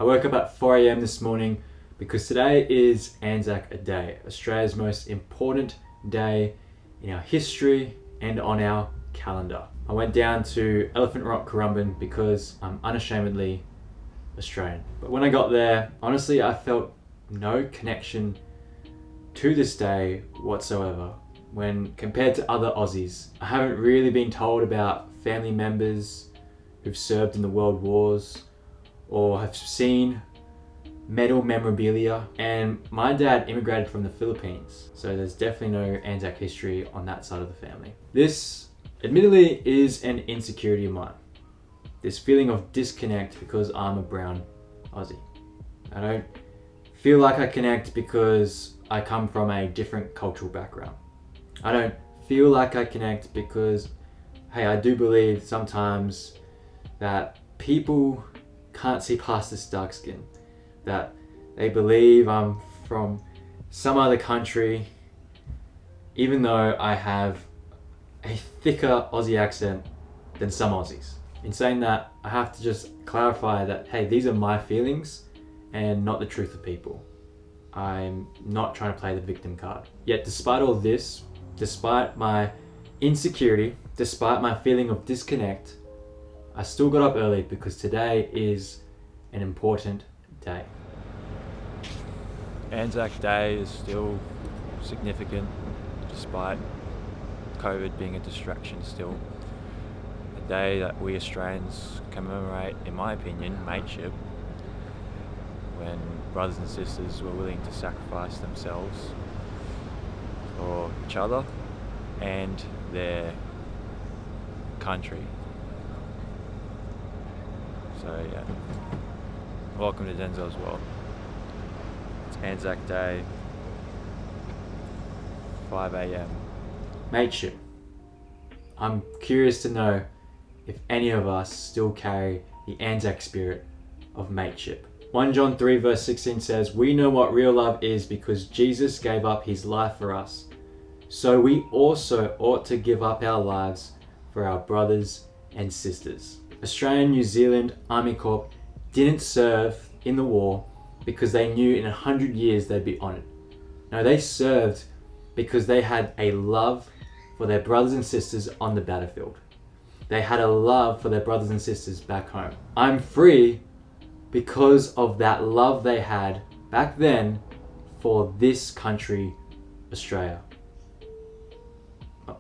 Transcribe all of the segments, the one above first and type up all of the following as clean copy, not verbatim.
I woke up at 4 a.m. this morning because today is Anzac Day, Australia's most important day in our history and on our calendar. I went down to Elephant Rock, Currumbin because I'm unashamedly Australian. But when I got there, honestly, I felt no connection to this day whatsoever. When compared to other Aussies, I haven't really been told about family members who've served in the world wars or have seen medal memorabilia, and my dad immigrated from the Philippines, so there's definitely no Anzac history on that side of the family. This admittedly is an insecurity of mine, this feeling of disconnect because I'm a brown Aussie. I don't feel like I connect because I come from a different cultural background. I don't feel like I connect because, hey, I do believe sometimes that people can't see past this dark skin, that they believe I'm from some other country, even though I have a thicker Aussie accent than some Aussies. In saying that, I have to just clarify that, hey, these are my feelings and not the truth of people. I'm not trying to play the victim card. Yet despite all this, despite my insecurity, despite my feeling of disconnect, I still got up early because today is an important day. Anzac Day is still significant despite COVID being a distraction still. A day that we Australians commemorate, in my opinion, mateship, when brothers and sisters were willing to sacrifice themselves for each other and their country. So yeah, welcome to Denzel's world. It's Anzac Day, 5 a.m. Mateship. I'm curious to know if any of us still carry the Anzac spirit of mateship. 1 John 3 verse 16 says, "We know what real love is because Jesus gave up his life for us. So we also ought to give up our lives for our brothers and sisters." Australian New Zealand Army Corps didn't serve in the war because they knew in 100 years they'd be honoured. No, they served because they had a love for their brothers and sisters on the battlefield. They had a love for their brothers and sisters back home. I'm free because of that love they had back then for this country, Australia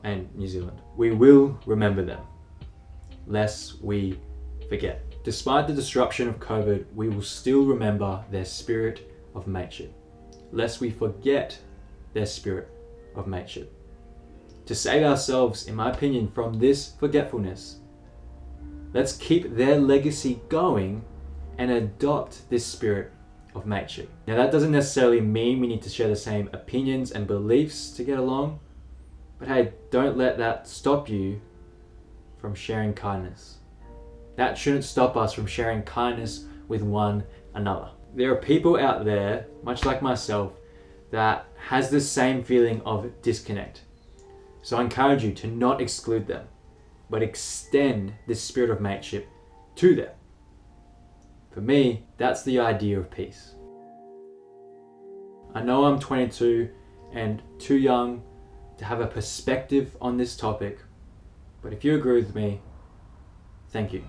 and New Zealand. We will remember them, lest we forget. Despite the disruption of COVID, we will still remember their spirit of mateship, lest we forget their spirit of mateship. To save ourselves, in my opinion, from this forgetfulness, let's keep their legacy going and adopt this spirit of mateship. Now, that doesn't necessarily mean we need to share the same opinions and beliefs to get along, but hey, don't let that stop you from sharing kindness. That shouldn't stop us from sharing kindness with one another. There are people out there, much like myself, that has the same feeling of disconnect. So I encourage you to not exclude them, but extend this spirit of mateship to them. For me, that's the idea of peace. I know I'm 22 and too young to have a perspective on this topic, but if you agree with me, thank you.